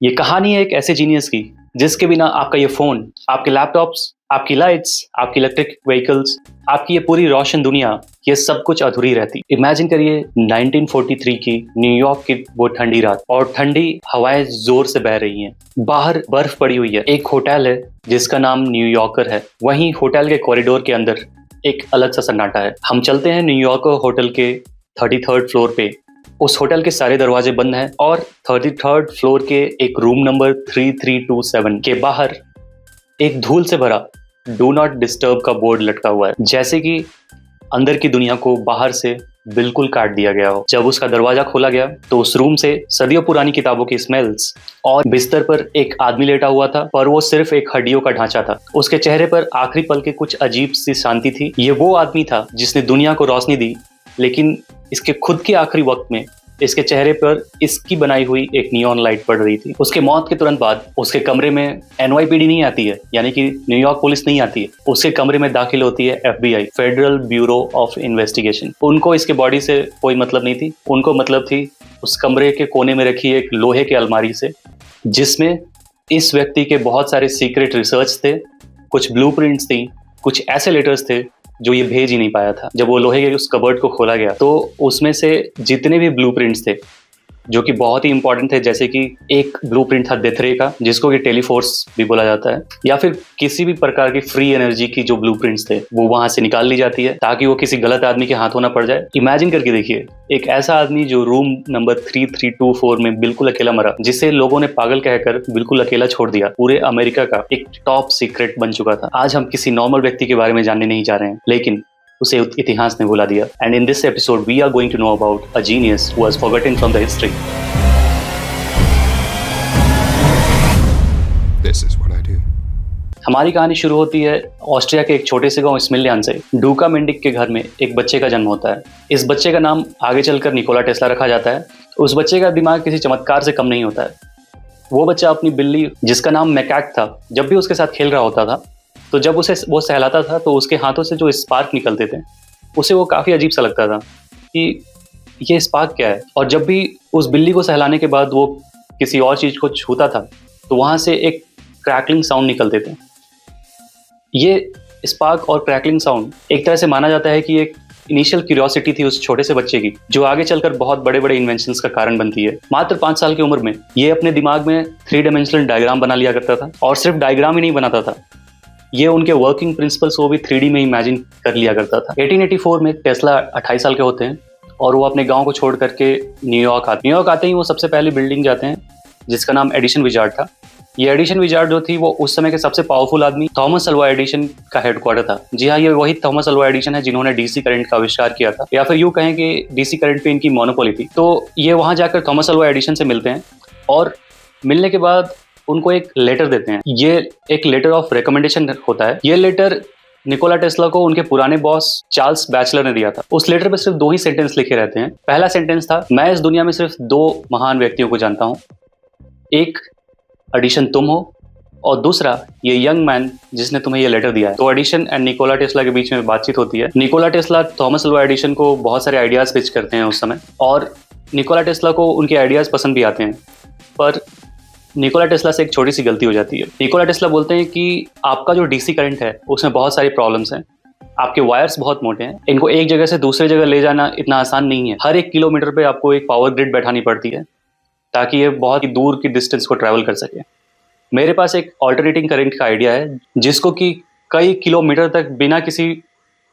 ये कहानी है एक ऐसे जीनियस की जिसके बिना आपका ये फोन, आपके लैपटॉप्स, आपकी लाइट्स, आपकी इलेक्ट्रिक व्हीकल्स, आपकी ये पूरी रोशन दुनिया, ये सब कुछ अधूरी रहती। इमेजिन करिए 1943 की न्यूयॉर्क की वो ठंडी रात और ठंडी हवाएं जोर से बह रही हैं। बाहर बर्फ पड़ी हुई है। एक होटल है जिसका नाम न्यूयॉर्कर है। वहीं होटल के कॉरिडोर के अंदर एक अलग सा सन्नाटा है। हम चलते हैं न्यूयॉर्कर होटल के 33rd फ्लोर पे। उस होटल के सारे दरवाजे बंद हैं और 33rd फ्लोर के एक रूम नंबर 3327 के बाहर एक धूल से भरा डू नॉट डिस्टर्ब का बोर्ड लटका हुआ है, जैसे कि अंदर की दुनिया को बाहर से बिल्कुल काट दिया गया हो। जब उसका दरवाजा खोला गया तो उस रूम से सदियों पुरानी किताबों की स्मेल्स और बिस्तर पर एक आदमी लेटा हुआ था, पर वो सिर्फ एक हड्डियों का ढांचा था। उसके चेहरे पर आखिरी पल के कुछ अजीब सी शांति थी। ये वो आदमी था जिसने दुनिया को रोशनी दी, लेकिन इसके खुद के आखिरी वक्त में इसके चेहरे पर इसकी बनाई हुई एक नियॉन लाइट पड़ रही थी। उसके मौत के तुरंत बाद उसके कमरे में NYPD नहीं आती है, यानी कि न्यूयॉर्क पुलिस नहीं आती है। उसके कमरे में दाखिल होती है FBI, federal bureau of investigation. उनको इसके बॉडी से कोई मतलब नहीं थी। उनको मतलब थी उस कमरे के कोने में रखी एक लोहे के अलमारी से, जिसमें इस व्यक्ति के बहुत सारे सीक्रेट रिसर्च थे, कुछ ब्लूप्रिंट्स थी, कुछ ऐसे लेटर्स थे जो ये भेज ही नहीं पाया था। जब वो लोहे के उस कबर्ड को खोला गया तो उसमें से जितने भी ब्लूप्रिंट्स थे जो कि बहुत ही इंपॉर्टेंट थे, जैसे कि एक ब्लूप्रिंट था डेथ रे का, जिसको कि टेलीफोर्स भी बोला जाता है, या फिर किसी भी प्रकार की फ्री एनर्जी की जो ब्लूप्रिंट्स थे वो वहां से निकाल ली जाती है ताकि वो किसी गलत आदमी के हाथों ना पड़ जाए। इमेजिन करके देखिए, एक ऐसा आदमी जो रूम नंबर 3324 में बिल्कुल अकेला मरा, जिसे लोगों ने पागल कहकर बिल्कुल अकेला छोड़ दिया। पूरे अमेरिका का एक टॉप सीक्रेट बन चुका था। आज हम किसी नॉर्मल व्यक्ति के बारे में जानने नहीं जा रहे हैं, लेकिन उसे इतिहास ने भुला दिया। And in this episode we are going to know about a genius who was forgotten from the history. This is what I do. हमारी कहानी शुरू होती है ऑस्ट्रिया के एक छोटे से गांव स्मिल्यान से। डूका मेंडिक के घर में एक बच्चे का जन्म होता है। इस बच्चे का नाम आगे चलकर निकोला टेस्ला रखा जाता है। उस बच्चे का दिमाग किसी चमत्कार से कम नहीं होता है। वो बच्चा अपनी बिल्ली, जिसका नाम मैकैक था, जब भी उसके साथ खेल रहा होता था तो जब उसे वो सहलाता था तो उसके हाथों से जो स्पार्क निकलते थे उसे वो काफ़ी अजीब सा लगता था कि ये स्पार्क क्या है। और जब भी उस बिल्ली को सहलाने के बाद वो किसी और चीज़ को छूता था तो वहाँ से एक क्रैकलिंग साउंड निकलते थे। ये स्पार्क और क्रैकलिंग साउंड एक तरह से माना जाता है कि एक इनिशियल क्यूरियोसिटी थी उस छोटे से बच्चे की, जो आगे चलकर बहुत बड़े बड़े इन्वेंशंस का कारण बनती है। मात्र 5 साल की उम्र में ये अपने दिमाग में 3 डायमेंशनल डायग्राम बना लिया करता था, और सिर्फ डायग्राम ही नहीं बनाता था, ये उनके वर्किंग प्रिंसिपल्स को भी 3D में इमेजिन कर लिया करता था। 1884 में टेस्ला 28 साल के होते हैं और वो अपने गांव को छोड़ करके न्यूयॉर्क आते ही वो सबसे पहली बिल्डिंग जाते हैं जिसका नाम एडिशन विजार्ड था। ये एडिशन विजार्ड जो थी वो उस समय के सबसे पावरफुल आदमी थॉमस अल्वा एडिशन का हेडक्वार्टर था। जी हाँ, ये वही थॉमस अल्वा एडिशन है जिन्होंने DC करंट का आविष्कार किया था, या फिर यूँ कहें कि DC करंट पे इनकी मोनोपोली थी। तो ये वहाँ जाकर थॉमस अल्वा एडिशन से मिलते हैं और मिलने के बाद उनको एक लेटर देते हैं। ये एक लेटर ऑफ रिकमेंडेशन होता है। ये लेटर निकोला टेस्ला को उनके पुराने बॉस चार्ल्स बैचलर ने दिया था। उस लेटर पे सिर्फ 2 ही सेंटेंस लिखे रहते हैं। पहला सेंटेंस था, मैं इस दुनिया में सिर्फ 2 महान व्यक्तियों को जानता हूँ, एक एडिशन तुम हो और दूसरा ये यंग मैन जिसने तुम्हें ये लेटर दिया है। तो एडिशन एंड निकोला टेस्ला के बीच में बातचीत होती है। Nikola Tesla Thomas Alva Edison को बहुत सारे आइडियाज पिच करते हैं उस समय, और निकोला टेस्ला को उनके आइडियाज पसंद भी आते हैं। पर निकोला टेस्ला से एक छोटी सी गलती हो जाती है। निकोला टेस्ला बोलते हैं कि आपका जो DC करंट है उसमें बहुत सारी प्रॉब्लम्स हैं, आपके वायर्स बहुत मोटे हैं, इनको एक जगह से दूसरी जगह ले जाना इतना आसान नहीं है। हर 1 किलोमीटर पे आपको एक पावर ग्रिड बैठानी पड़ती है ताकि ये बहुत ही दूर की डिस्टेंस को ट्रैवल कर सके। मेरे पास एक ऑल्टरनेटिंग करंट का आइडिया है जिसको कि कई किलोमीटर तक बिना किसी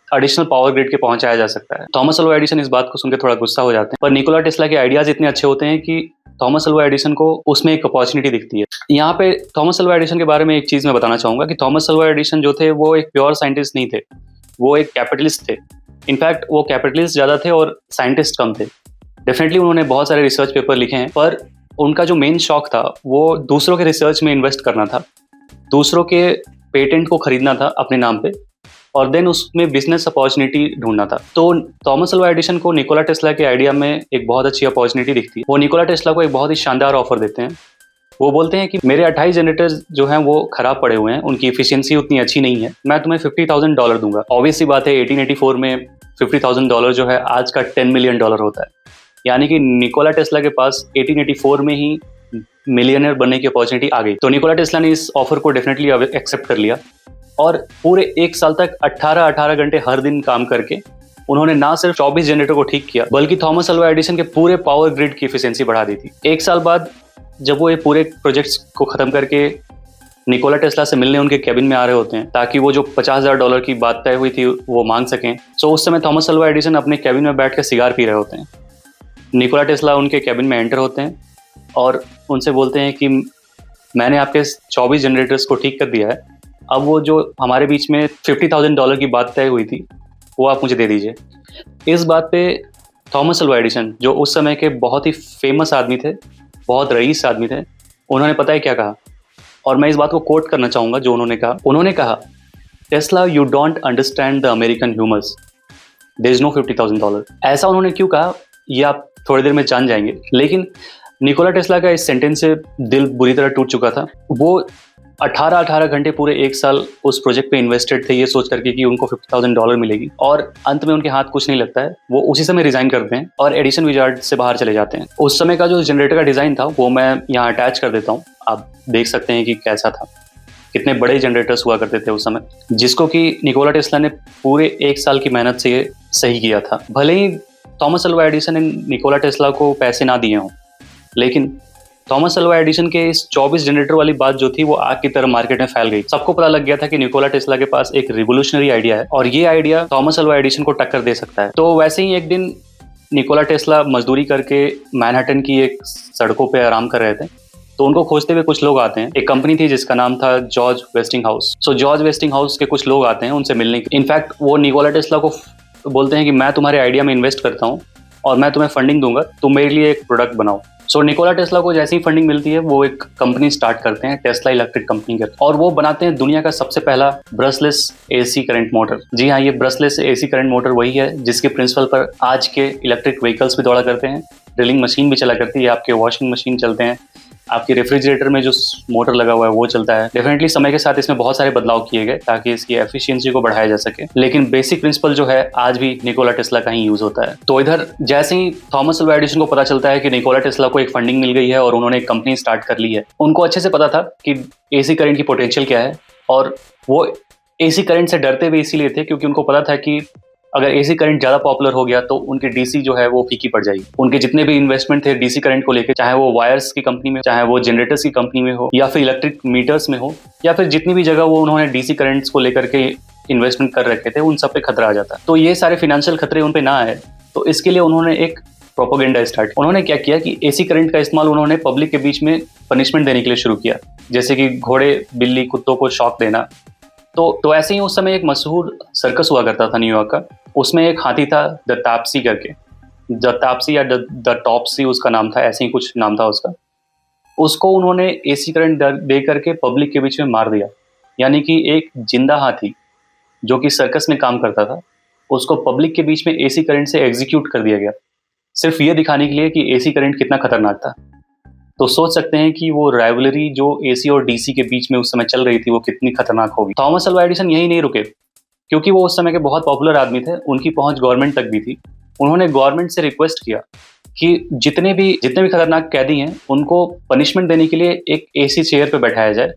एडिशनल पावर ग्रिड के पहुंचाया जा सकता है। थॉमस अल्वा एडिशन इस बात को सुनकर थोड़ा गुस्सा हो जाते हैं, पर निकोला टेस्ला के आइडियाज इतने अच्छे होते हैं कि थॉमस अल्वा एडिशन को उसमें एक अपॉर्चुनिटी दिखती है। यहाँ पे थॉमस अल्वा एडिशन के बारे में एक चीज़ मैं बताना चाहूँगा कि थॉमस अल्वा एडिशन जो थे वो एक प्योर साइंटिस्ट नहीं थे, वो एक कैपिटलिस्ट थे। इनफैक्ट वो कैपिटलिस्ट ज़्यादा थे और साइंटिस्ट कम थे। डेफिनेटली उन्होंने बहुत सारे रिसर्च पेपर लिखे हैं, पर उनका जो मेन शौक था वो दूसरों के रिसर्च में इन्वेस्ट करना था, दूसरों के पेटेंट को खरीदना था अपने नाम पे, और देन उसमें बिजनेस अपॉर्चुनिटी ढूंढना था। तो थॉमस अल्वा एडिशन को निकोला टेस्ला के आइडिया में एक बहुत अच्छी अपॉर्चुनिटी दिखती है। वो निकोला टेस्ला को एक बहुत ही शानदार ऑफर देते हैं। वो बोलते हैं कि मेरे 28 जनरेटर्स जो हैं वो खराब पड़े हुए हैं, उनकी एफिशिएंसी उतनी अच्छी नहीं है, मैं तुम्हें $50,000 दूंगा। ऑब्वियस सी बात है, 1884 में $50,000 जो है आज का $10 मिलियन होता है। यानी कि निकोला टेस्ला के पास 1884 में ही मिलियनर बनने की अपॉर्चुनिटी आ गई। तो निकोला टेस्ला ने इस ऑफर को डेफिनेटली एक्सेप्ट कर लिया और पूरे 1 साल तक 18 घंटे हर दिन काम करके उन्होंने ना सिर्फ 24 जनरेटर को ठीक किया, बल्कि थॉमस अल्वा एडिसन के पूरे पावर ग्रिड की एफिशिएंसी बढ़ा दी थी। 1 साल बाद जब वो ये पूरे प्रोजेक्ट्स को खत्म करके निकोला टेस्ला से मिलने उनके कैबिन में आ रहे होते हैं ताकि वो जो $50,000 की बात तय हुई थी वो मांग सकें, सो उस समय थॉमस अल्वा एडिसन अपने कैबिन में बैठ कर सिगार पी रहे होते हैं। निकोला टेस्ला उनके कैबिन में एंटर होते हैं और उनसे बोलते हैं कि मैंने आपके 24 जनरेटर्स को ठीक कर दिया है, अब वो जो हमारे बीच में $50,000 की बात तय हुई थी वो आप मुझे दे दीजिए। इस बात पे थॉमस अल्वा एडिसन, जो उस समय के बहुत ही फेमस आदमी थे, बहुत रईस आदमी थे, उन्होंने पता है क्या कहा, और मैं इस बात को कोट करना चाहूँगा जो उन्होंने कहा, Tesla you don't understand the American humours, there is no $50,000। ऐसा उन्होंने क्यों कहा ये आप थोड़ी देर में जान जाएंगे। लेकिन निकोला टेस्ला का इस सेंटेंस से दिल बुरी तरह टूट चुका था। वो 18 घंटे पूरे 1 साल उस प्रोजेक्ट पे इन्वेस्टेड थे ये सोच करके कि उनको $50,000 मिलेगी, और अंत में उनके हाथ कुछ नहीं लगता है। वो उसी समय रिजाइन करते हैं और एडिसन विजार्ड से बाहर चले जाते हैं। उस समय का जो जनरेटर का डिज़ाइन था वो मैं यहाँ अटैच कर देता हूँ, आप देख सकते हैं कि कैसा था, कितने बड़े जनरेटर्स हुआ करते थे उस समय, जिसको कि निकोला टेस्ला ने पूरे 1 साल की मेहनत से ये सही किया था। भले ही थॉमस अल्वा एडिसन ने निकोला टेस्ला को पैसे ना दिए हों, लेकिन थॉमस अल्वा एडिसन के इस 24 जनरेटर वाली बात जो थी वो आग की तरह मार्केट में फैल गई। सबको पता लग गया था कि निकोला टेस्ला के पास एक रिवोल्यूशनरी आइडिया है और ये आइडिया थॉमस अल्वा एडिसन को टक्कर दे सकता है। तो वैसे ही एक दिन निकोला टेस्ला मजदूरी करके मैनहट्टन की एक सड़कों पे आराम कर रहे थे, तो उनको खोजते हुए कुछ लोग आते हैं। एक कंपनी थी जिसका नाम था जॉर्ज वेस्टिंगहाउस। सो जॉर्ज वेस्टिंगहाउस के कुछ लोग आते हैं उनसे मिलने के। इनफैक्ट वो निकोला टेस्ला को बोलते हैं कि मैं तुम्हारे आइडिया में इन्वेस्ट करता हूँ और मैं तुम्हें फंडिंग दूंगा, तुम मेरे लिए एक प्रोडक्ट बनाओ। सो निकोला टेस्ला को जैसी ही फंडिंग मिलती है वो एक कंपनी स्टार्ट करते हैं, टेस्ला इलेक्ट्रिक कंपनी करते हैं, और वो बनाते हैं दुनिया का सबसे पहला ब्रशलेस एसी करंट मोटर। जी हाँ, ये ब्रशलेस एसी करंट मोटर वही है जिसके प्रिंसिपल पर आज के इलेक्ट्रिक व्हीकल्स भी दौड़ा करते हैं, ड्रिलिंग मशीन भी चला करती है, आपके वॉशिंग मशीन चलते हैं, आपके रेफ्रिजरेटर में जो मोटर लगा हुआ है वो चलता है। डेफिनेटली समय के साथ इसमें बहुत सारे बदलाव किए गए ताकि इसकी एफिशिएंसी को बढ़ाया जा सके, लेकिन बेसिक प्रिंसिपल जो है आज भी निकोला टेस्ला का ही यूज होता है। तो इधर जैसे ही थॉमस अल्वा एडिसन को पता चलता है कि निकोला टेस्ला को एक फंडिंग मिल गई है और उन्होंने एक कंपनी स्टार्ट कर ली है, उनको अच्छे से पता था कि एसी करंट की पोटेंशियल क्या है, और वो एसी करंट से डरते हुए इसीलिए थे क्योंकि उनको पता था कि अगर एसी करंट ज़्यादा पॉपुलर हो गया तो उनकी डीसी जो है वो फीकी पड़ जाएगी। उनके जितने भी इन्वेस्टमेंट थे डीसी करंट को लेकर, चाहे वो वायर्स की कंपनी में, चाहे वो जनरेटर्स की कंपनी में हो, या फिर इलेक्ट्रिक मीटर्स में हो, या फिर जितनी भी जगह वो उन्होंने डीसी करंट्स को लेकर के इन्वेस्टमेंट कर रखे थे, उन सब पे खतरा आ जाता। तो ये सारे फिनेंशियल खतरे उन पे ना आए, तो इसके लिए उन्होंने एक प्रोपोगेंडा स्टार्ट। उन्होंने क्या किया कि एसी करंट का इस्तेमाल उन्होंने पब्लिक के बीच में पनिशमेंट देने के लिए शुरू किया, जैसे कि घोड़े, बिल्ली, कुत्तों को शॉक देना। तो ऐसे ही उस समय एक मशहूर सर्कस हुआ करता था न्यूयॉर्क का, उसमें एक हाथी था द तापसी करके, द तापसी या द टॉपसी उसका नाम था, ऐसे ही कुछ नाम था उसका। उसको उन्होंने एसी करंट दे करके पब्लिक के बीच में मार दिया, यानी कि एक जिंदा हाथी जो कि सर्कस में काम करता था उसको पब्लिक के बीच में एसी करंट से एग्जीक्यूट कर दिया गया, सिर्फ ये दिखाने के लिए कि एसी करंट कितना खतरनाक था। तो सोच सकते हैं कि वो राइवलरी जो एसी और डीसी के बीच में उस समय चल रही थी वो कितनी खतरनाक होगी। थॉमस अल्वा एडिसन यही नहीं रुके, क्योंकि वो उस समय के बहुत पॉपुलर आदमी थे, उनकी पहुंच गवर्नमेंट तक भी थी। उन्होंने गवर्नमेंट से रिक्वेस्ट किया कि जितने भी खतरनाक कैदी हैं उनको पनिशमेंट देने के लिए एक एसी चेयर पे बैठाया जाए,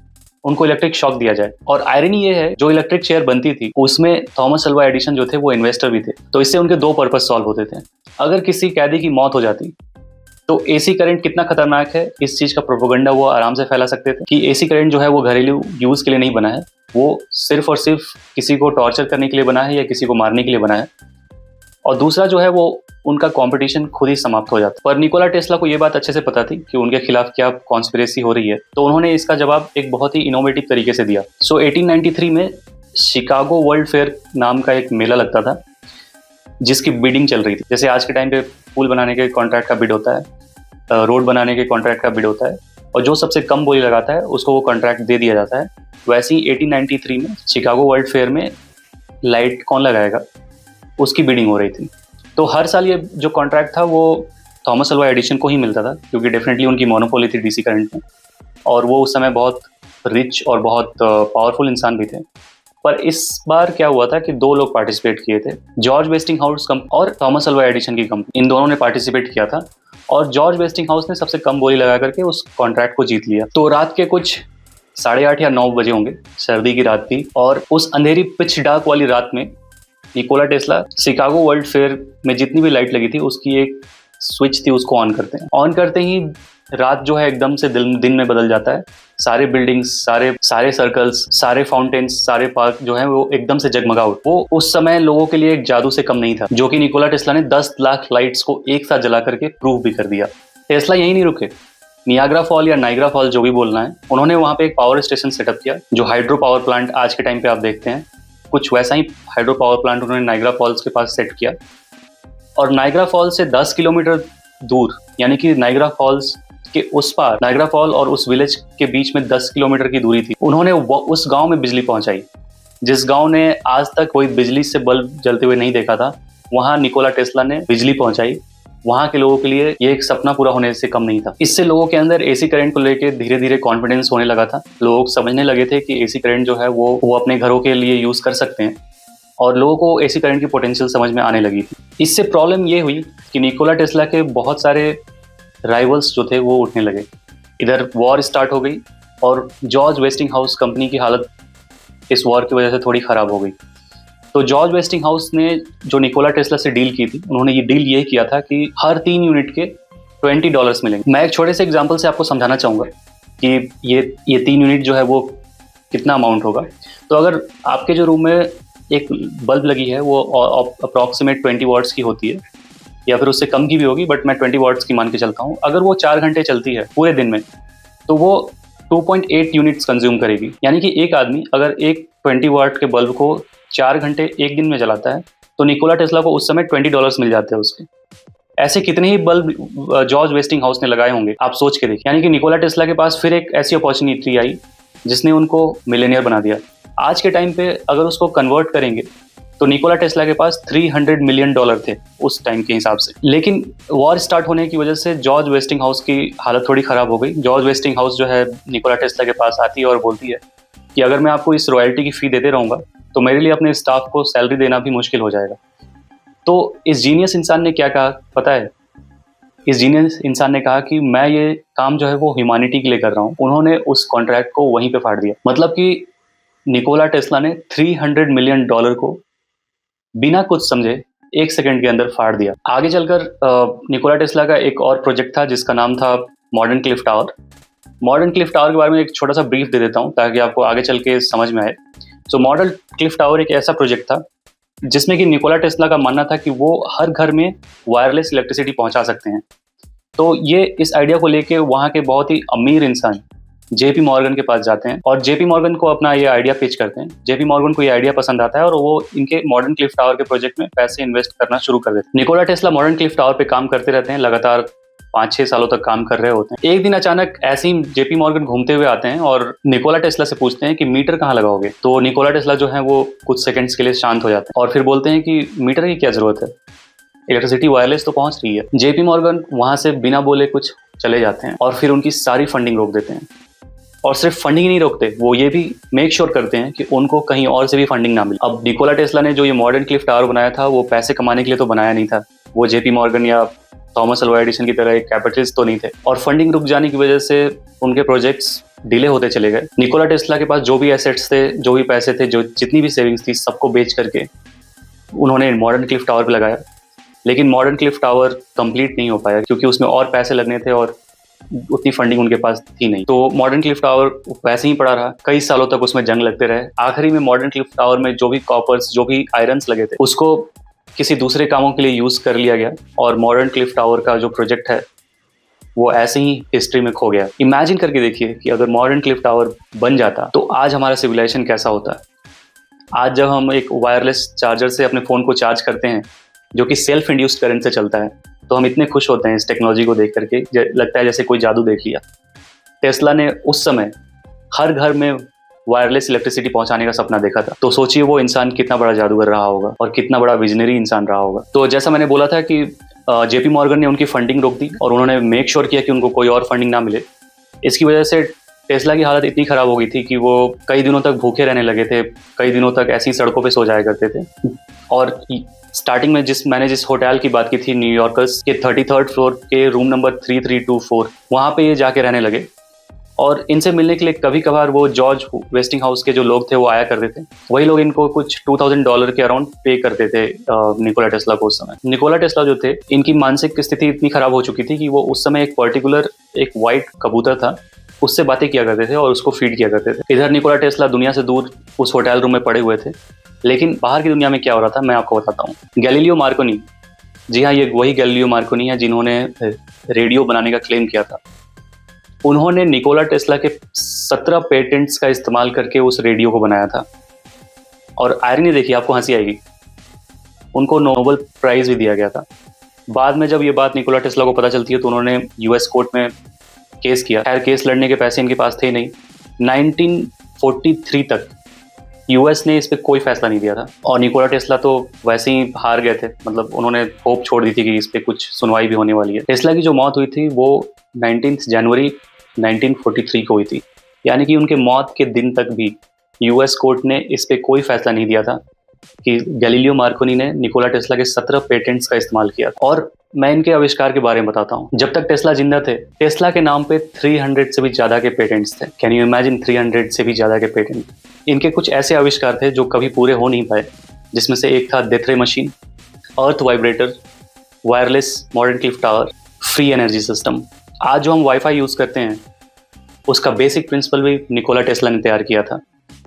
उनको इलेक्ट्रिक शॉक दिया जाए। और आयरनी ये है, जो इलेक्ट्रिक चेयर बनती थी उसमें थॉमस अल्वा एडिसन जो थे वो इन्वेस्टर भी थे, तो इससे उनके 2 पर्पस सॉल्व होते थे। अगर किसी कैदी की मौत हो जाती तो एसी करंट कितना खतरनाक है इस चीज़ का प्रोपोगंडा वो आराम से फैला सकते थे कि एसी करंट जो है वो घरेलू यूज़ के लिए नहीं बना है, वो सिर्फ और सिर्फ किसी को टॉर्चर करने के लिए बना है या किसी को मारने के लिए बना है। और दूसरा जो है वो उनका कंपटीशन खुद ही समाप्त हो जाता। पर निकोला टेस्ला को ये बात अच्छे से पता थी कि उनके खिलाफ क्या कॉन्स्पिरेसी हो रही है, तो उन्होंने इसका जवाब एक बहुत ही इनोवेटिव तरीके से दिया। 1893 में शिकागो वर्ल्ड फेयर नाम का एक मेला लगता था जिसकी बिडिंग चल रही थी। जैसे आज के टाइम पे पुल बनाने के कॉन्ट्रैक्ट का बिड होता है, रोड बनाने के कॉन्ट्रैक्ट का बिड होता है, और जो सबसे कम बोली लगाता है उसको वो कॉन्ट्रैक्ट दे दिया जाता है। वैसे ही 1893 में शिकागो वर्ल्ड फेयर में लाइट कौन लगाएगा उसकी बिडिंग हो रही थी। तो हर साल ये जो कॉन्ट्रैक्ट था वो थॉमस अल्वा एडिसन को ही मिलता था, क्योंकि डेफिनेटली उनकी मोनोपोली थी डीसी करंट में, और वो उस समय बहुत रिच और बहुत पावरफुल इंसान भी थे। पर इस बार क्या हुआ था कि 2 लोग पार्टिसिपेट किए थे, जॉर्ज वेस्टिंगहाउस और थॉमस अल्वा एडिसन की कंपनी, इन दोनों ने पार्टिसिपेट किया था और जॉर्ज वेस्टिंगहाउस ने सबसे कम बोली लगा करके उस कॉन्ट्रैक्ट को जीत लिया। तो रात के कुछ 8:30 या 9 बजे होंगे, सर्दी की रात थी, और उस अंधेरी पिच डार्क वाली रात में Nikola Tesla Chicago world fair में जितनी भी लाइट लगी थी उसकी एक स्विच थी, उसको ऑन करते हैं। ऑन करते ही रात जो है एकदम से दिन में बदल जाता है। सारे बिल्डिंग्स, सारे सर्कल्स, सारे फाउंटेन्स, सारे पार्क जो है वो एकदम से जगमगा उठे। वो उस समय लोगों के लिए एक जादू से कम नहीं था, जो कि निकोला टेस्ला ने 10 लाख लाइट्स को एक साथ जला करके प्रूव भी कर दिया। टेस्ला यहीं नहीं रुके, नियाग्रा फॉल या नाइग्रा फॉल जो भी बोलना है, उन्होंने वहाँ पे एक पावर स्टेशन सेटअप किया, जो हाइड्रो पावर प्लांट आज के टाइम पे आप देखते हैं, कुछ वैसा ही हाइड्रो पावर प्लांट उन्होंने नाइग्रा फॉल्स के पास सेट किया। और नाइग्रा फॉल्स से 10 किलोमीटर दूर, यानी कि नाइग्रा फॉल्स के उस पार, नाइग्रा फॉल और उस विलेज के बीच में 10 किलोमीटर की दूरी थी, उन्होंने उस गांव में बिजली पहुंचाई। जिस गांव ने आज तक कोई बिजली से बल्ब जलते हुए नहीं देखा था, वहां निकोला टेस्ला ने बिजली पहुंचाई। वहां के लोगों के लिए ये एक सपना पूरा होने से कम नहीं था। इससे लोगों के अंदर एसी करंट को लेकर धीरे धीरे कॉन्फिडेंस होने लगा था। लोग समझने लगे थे कि एसी करंट जो है वो अपने घरों के लिए यूज कर सकते हैं, और लोगों को एसी करंट की पोटेंशियल समझ में आने लगी थी। इससे प्रॉब्लम ये हुई कि निकोला टेस्ला के बहुत सारे राइवल्स जो थे वो उठने लगे। इधर वॉर स्टार्ट हो गई और जॉर्ज वेस्टिंगहाउस कंपनी की हालत इस वॉर की वजह से थोड़ी ख़राब हो गई। तो जॉर्ज वेस्टिंगहाउस ने जो निकोला टेस्ला से डील की थी, उन्होंने ये डील ये किया था कि हर 3 यूनिट के $20 मिलेंगे। मैं एक छोटे से एग्जाम्पल से आपको समझाना चाहूँगा कि ये 3 यूनिट जो है वो कितना अमाउंट होगा। तो अगर आपके जो रूम में एक बल्ब लगी है वो अप्रॉक्सीमेट 20 वाट्स की होती है, या फिर उससे कम की भी होगी, बट मैं 20 वाट्स की मान के चलता हूँ। अगर वो 4 घंटे चलती है पूरे दिन में, तो वो 2.8 यूनिट्स कंज्यूम करेगी। यानी कि एक आदमी अगर एक 20 वाट के बल्ब को 4 घंटे एक दिन में जलाता है, तो निकोला टेस्ला को उस समय $20 मिल जाते हैं उसके। ऐसे कितने ही बल्ब जॉर्ज वेस्टिंगहाउस ने लगाए होंगे, आप सोच के देखिए। यानी कि निकोला टेस्ला के पास फिर एक ऐसी अपॉर्चुनिटी आई जिसने उनको मिलियनियर बना दिया। आज के टाइम पे अगर उसको कन्वर्ट करेंगे तो निकोला टेस्ला के पास $300 मिलियन थे उस टाइम के हिसाब से। लेकिन वॉर स्टार्ट होने की वजह से जॉर्ज वेस्टिंगहाउस की हालत थोड़ी ख़राब हो गई। जॉर्ज वेस्टिंगहाउस जो है निकोला टेस्ला के पास आती है और बोलती है कि अगर मैं आपको इस रॉयल्टी की फ़ी देते रहूँगा तो मेरे लिए अपने स्टाफ को सैलरी देना भी मुश्किल हो जाएगा। तो इस जीनियस इंसान ने क्या कहा पता है? इस जीनियस इंसान ने कहा कि मैं ये काम जो है वो ह्यूमैनिटी के लिए कर रहा हूँ। उन्होंने उस कॉन्ट्रैक्ट को वहीं पे फाड़ दिया। मतलब कि निकोला टेस्ला ने $300 मिलियन को बिना कुछ समझे 1 सेकंड के अंदर फाड़ दिया। आगे चलकर निकोला टेस्ला का एक और प्रोजेक्ट था जिसका नाम था modern cliff tower. Modern cliff tower के बारे में एक छोटा सा ब्रीफ दे देता हूँ ताकि आपको आगे चल के समझ में आए। सो मॉडर्न क्लिफ टावर एक ऐसा प्रोजेक्ट था जिसमें कि निकोला टेस्ला का मानना था कि वो हर घर में वायरलेस इलेक्ट्रिसिटी पहुंचा सकते हैं। तो ये इस आइडिया को लेके वहाँ के बहुत ही अमीर इंसान जेपी मॉर्गन के पास जाते हैं और जेपी मॉर्गन को अपना ये आइडिया पिच करते हैं। जेपी मॉर्गन को ये आइडिया पसंद आता है और वो इनके मॉडर्न क्लिफ टावर के प्रोजेक्ट में पैसे इन्वेस्ट करना शुरू कर देते हैं। Nikola Tesla modern cliff tower पे काम करते रहते हैं, लगातार 5-6 सालों तक काम कर रहे होते हैं। एक दिन अचानक ऐसे ही जेपी मॉर्गन घूमते हुए आते हैं और निकोला टेस्ला से पूछते हैं कि मीटर कहाँ लगाओगे। तो निकोला टेस्ला जो है वो कुछ सेकंड्स के लिए शांत हो जाते हैं और फिर बोलते हैं कि मीटर की क्या जरूरत है, इलेक्ट्रिसिटी वायरलेस तो पहुंच रही है। जेपी मॉर्गन वहां से बिना बोले कुछ चले जाते हैं और फिर उनकी सारी फंडिंग रोक देते हैं। और सिर्फ फंडिंग नहीं रोकते, वो ये भी मेक श्योर करते हैं कि उनको कहीं और से भी फंडिंग ना मिले। अब निकोला टेस्ला ने जो ये मॉडर्न क्लिफ टावर बनाया था वो पैसे कमाने के लिए तो बनाया नहीं था। वो जेपी मॉर्गन या थॉमस अल्वा एडिसन की तरह एक कैपिटलिस्ट तो नहीं थे। और फंडिंग रुक जाने की वजह से उनके प्रोजेक्ट्स डिले होते चले गए। निकोला टेस्ला के पास जो भी एसेट्स थे, जो भी पैसे थे, जो जितनी भी सेविंग्स थी, सबको बेच करके उन्होंने मॉडर्न क्लिफ टावर पे लगाया। लेकिन मॉडर्न क्लिफ टावर कंप्लीट नहीं हो पाया क्योंकि उसमें और पैसे लगने थे और उतनी फंडिंग उनके पास थी नहीं। तो मॉडर्न क्लिफ टावर वैसे ही पड़ा रहा। कई सालों तक उसमें जंग लगते रहे। आखिरी में मॉडर्न क्लिफ टावर में जो भी कॉपर्स, जो भी आयरन्स लगे थे, उसको किसी दूसरे कामों के लिए यूज कर लिया गया और मॉडर्न क्लिफ टावर का जो प्रोजेक्ट है वो ऐसे ही हिस्ट्री में खो गया। इमेजिन करके देखिए कि अगर मॉडर्न क्लिफ टावर बन जाता तो आज हमारा सिविलाइजेशन कैसा होता। आज जब हम एक वायरलेस चार्जर से अपने फ़ोन को चार्ज करते हैं जो कि सेल्फ इंड्यूस्ड करंट से चलता है, तो हम इतने खुश होते हैं इस टेक्नोलॉजी को देख करके, लगता है जैसे कोई जादू देख लिया। टेस्ला ने उस समय हर घर में वायरलेस इलेक्ट्रिसिटी पहुंचाने का सपना देखा था। तो सोचिए वो इंसान कितना बड़ा जादूगर रहा होगा और कितना बड़ा विजनरी इंसान रहा होगा। तो जैसा मैंने बोला था कि जेपी मॉर्गन ने उनकी फंडिंग रोक दी और उन्होंने मेक श्योर किया कि उनको कोई और फंडिंग ना मिले। इसकी वजह से टेस्ला की हालत इतनी ख़राब हो गई थी कि वो कई दिनों तक भूखे रहने लगे थे, कई दिनों तक ऐसी सड़कों पे सो जाया करते थे। और स्टार्टिंग में मैंने जिस होटल की बात की थी न्यूयॉर्कर्स के 33rd फ्लोर के रूम नंबर 3324, वहाँ पे ये जाके रहने लगे। और इनसे मिलने के लिए कभी कभार वो जॉर्ज वेस्टिंग हाउस के जो लोग थे वो आया करते थे। वही लोग इनको कुछ $2000 के अराउंड पे करते थे निकोला टेस्ला को। उस समय निकोला टेस्ला जो थे, इनकी मानसिक स्थिति इतनी खराब हो चुकी थी कि वो उस समय एक पर्टिकुलर एक वाइट कबूतर था, उससे बातें किया करते थे और उसको फीड किया करते थे। इधर निकोला टेस्ला दुनिया से दूर उस होटल रूम में पड़े हुए थे, लेकिन बाहर की दुनिया में क्या हो रहा था मैं आपको बताता हूँ। गैलीलियो मार्कोनी, जी हाँ, ये वही गैलीलियो मार्कोनी है जिन्होंने रेडियो बनाने का क्लेम किया था। उन्होंने निकोला टेस्ला के 17 पेटेंट्स का इस्तेमाल करके उस रेडियो को बनाया था। और आयरनी देखिए, आपको हंसी आएगी, उनको नोबेल प्राइज भी दिया गया था। बाद में जब ये बात निकोला टेस्ला को पता चलती है तो उन्होंने यूएस कोर्ट में केस किया। खैर केस लड़ने के पैसे इनके पास थे नहीं। 1943 तक यूएस ने इस पे कोई फैसला नहीं दिया था और निकोला टेस्ला तो वैसे ही हार गए थे। मतलब उन्होंने होप छोड़ दी थी कि इस पे कुछ सुनवाई भी होने वाली है। टेस्ला की जो मौत हुई थी वो 19 जनवरी 1943 को हुई थी, यानी कि उनके मौत के दिन तक भी यूएस कोर्ट ने इस पे कोई फैसला नहीं दिया था कि गैलीलियो मार्कोनी ने निकोला टेस्ला के 17 पेटेंट्स का इस्तेमाल किया। और मैं इनके आविष्कार के बारे में बताता हूँ। जब तक टेस्ला जिंदा थे, टेस्ला के नाम पे 300 से भी ज़्यादा के पेटेंट्स थे। कैन यू इमेजिन, 300 से भी ज़्यादा के पेटेंट। इनके कुछ ऐसे आविष्कार थे जो कभी पूरे हो नहीं पाए, जिसमें से एक था death ray machine, earth vibrator, wireless modern cliff tower, free energy system. आज जो हम वाईफाई यूज़ करते हैं उसका बेसिक प्रिंसिपल भी निकोला टेस्ला ने तैयार किया था।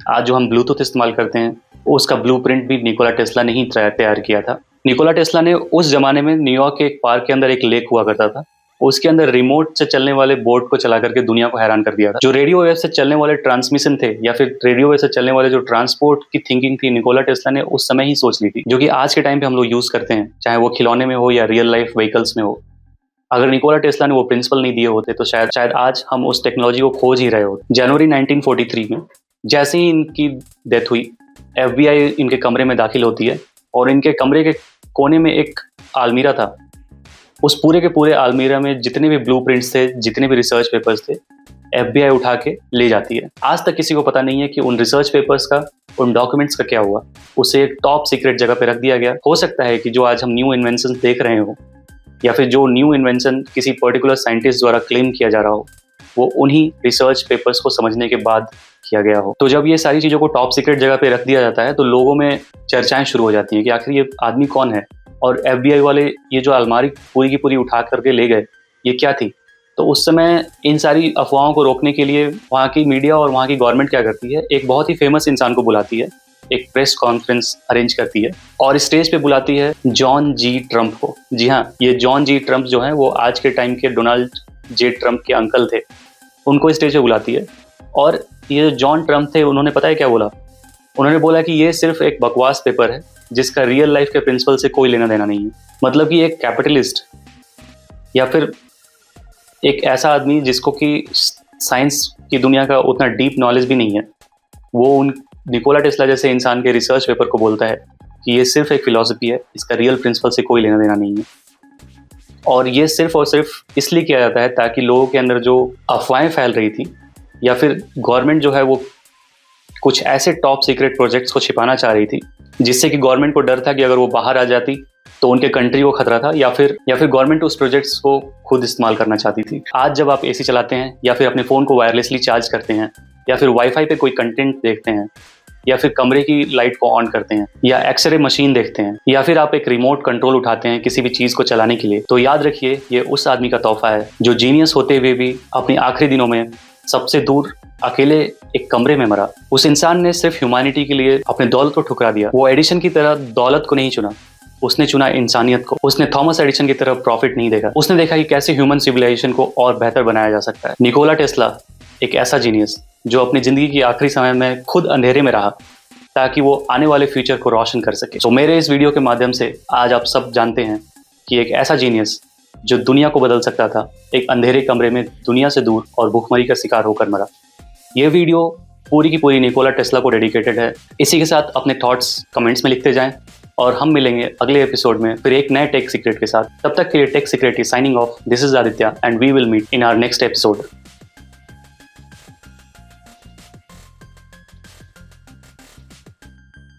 आज जो हम ब्लूटूथ इस्तेमाल करते हैं उसका ब्लूप्रिंट भी निकोला टेस्ला ने ही तैयार किया था। निकोला टेस्ला ने उस जमाने में न्यूयॉर्क के एक पार्क के अंदर एक लेक हुआ करता था, उसके अंदर रिमोट से चलने वाले बोट को चला करके दुनिया को हैरान कर दिया था। जो रेडियो वेव से चलने वाले ट्रांसमिशन थे या फिर रेडियो वेव से चलने वाले जो ट्रांसपोर्ट की थिंकिंग थी, निकोला टेस्ला ने उस समय ही सोच ली थी, जो कि आज के टाइम पे हम लोग यूज करते हैं, चाहे वो खिलौने में हो या रियल लाइफ व्हीकल्स में हो। अगर निकोला टेस्ला ने वो प्रिंसिपल नहीं दिए होते तो शायद आज हम उस टेक्नोलॉजी को खोज ही रहे होते। जनवरी 1943 में जैसे ही इनकी डेथ हुई, FBI इनके कमरे में दाखिल होती है और इनके कमरे के कोने में एक आलमीरा था। उस पूरे के पूरे आलमीरा में जितने भी ब्लूप्रिंट्स थे, जितने भी रिसर्च पेपर्स थे, FBI उठा के ले जाती है। आज तक किसी को पता नहीं है कि उन रिसर्च पेपर्स का, उन डॉक्यूमेंट्स का क्या हुआ। उसे एक टॉप सीक्रेट जगह पे रख दिया गया। हो सकता है कि जो आज हम न्यू इन्वेंशन देख रहे हो या फिर जो न्यू इन्वेंशन किसी पर्टिकुलर साइंटिस्ट द्वारा क्लेम किया जा रहा हो, वो उन्हीं रिसर्च पेपर्स को समझने के बाद किया गया हो। तो जब ये सारी चीज़ों को टॉप सीक्रेट जगह पे रख दिया जाता है तो लोगों में चर्चाएं शुरू हो जाती हैं कि आखिर ये आदमी कौन है, और FBI वाले ये जो अलमारी पूरी की पूरी उठा करके ले गए, ये क्या थी। तो उस समय इन सारी अफवाहों को रोकने के लिए वहाँ की मीडिया और वहाँ की गवर्नमेंट क्या करती है, एक बहुत ही फेमस इंसान को बुलाती है, एक प्रेस कॉन्फ्रेंस अरेंज करती है और स्टेज पे बुलाती है जॉन जी ट्रम्प को। जी हाँ, ये जॉन जी ट्रम्प जो है वो आज के टाइम के डोनाल्ड जे ट्रम्प के अंकल थे, उनको स्टेज पे बुलाती है। और ये जो जॉन ट्रम्प थे, उन्होंने पता है क्या बोला? उन्होंने बोला कि ये सिर्फ एक बकवास पेपर है जिसका रियल लाइफ के प्रिंसिपल से कोई लेना देना नहीं है। मतलब कि एक कैपिटलिस्ट या फिर एक ऐसा आदमी जिसको कि साइंस की दुनिया का उतना डीप नॉलेज भी नहीं है, वो उन निकोला टेस्ला जैसे इंसान के रिसर्च पेपर को बोलता है कि ये सिर्फ एक फिलॉसफी है, इसका रियल प्रिंसिपल से कोई लेना देना नहीं है। और ये सिर्फ और सिर्फ इसलिए किया जाता है ताकि लोगों के अंदर जो अफवाहें फैल रही थी या फिर गवर्नमेंट जो है वो कुछ ऐसे टॉप सीक्रेट प्रोजेक्ट्स को छिपाना चाह रही थी जिससे कि गवर्नमेंट को डर था कि अगर वो बाहर आ जाती तो उनके कंट्री को खतरा था, या फिर गवर्नमेंट उस प्रोजेक्ट्स को खुद इस्तेमाल करना चाहती थी। आज जब आप AC चलाते हैं या फिर अपने फ़ोन को वायरलेसली चार्ज करते हैं या फिर वाईफाई पे कोई कंटेंट देखते हैं या फिर कमरे की लाइट को ऑन करते हैं या एक्सरे मशीन देखते हैं या फिर आप एक रिमोट कंट्रोल उठाते हैं किसी भी चीज़ को चलाने के लिए, तो याद रखिए ये उस आदमी का तोहफा है जो जीनियस होते हुए भी अपने आखिरी दिनों में सबसे दूर अकेले एक कमरे में मरा। उस इंसान ने सिर्फ ह्यूमैनिटी के लिए अपने दौलत को ठुकरा दिया। वो एडिशन की तरह दौलत को नहीं चुना, उसने चुना इंसानियत को। उसने थॉमस एडिसन की तरह प्रॉफिट नहीं देखा, उसने देखा कि कैसे ह्यूमन सिविलाइजेशन को और बेहतर बनाया जा सकता है। निकोला टेस्ला एक ऐसा जीनियस जो अपनी जिंदगी की आखिरी समय में खुद अंधेरे में रहा ताकि वो आने वाले फ्यूचर को रोशन कर सके। तो मेरे इस वीडियो के माध्यम से आज आप सब जानते हैं कि एक ऐसा जीनियस जो दुनिया को बदल सकता था, एक अंधेरे कमरे में दुनिया से दूर और भूखमरी का शिकार होकर मरा। ये वीडियो पूरी की पूरी निकोला टेस्ला को डेडिकेटेड है। इसी के साथ अपने थॉट्स कमेंट्स में लिखते जाएं और हम मिलेंगे अगले एपिसोड में फिर एक नए टेक सीक्रेट के साथ। तब तक के लिए tech secret is signing off. This is Aditya and we will meet in our next episode.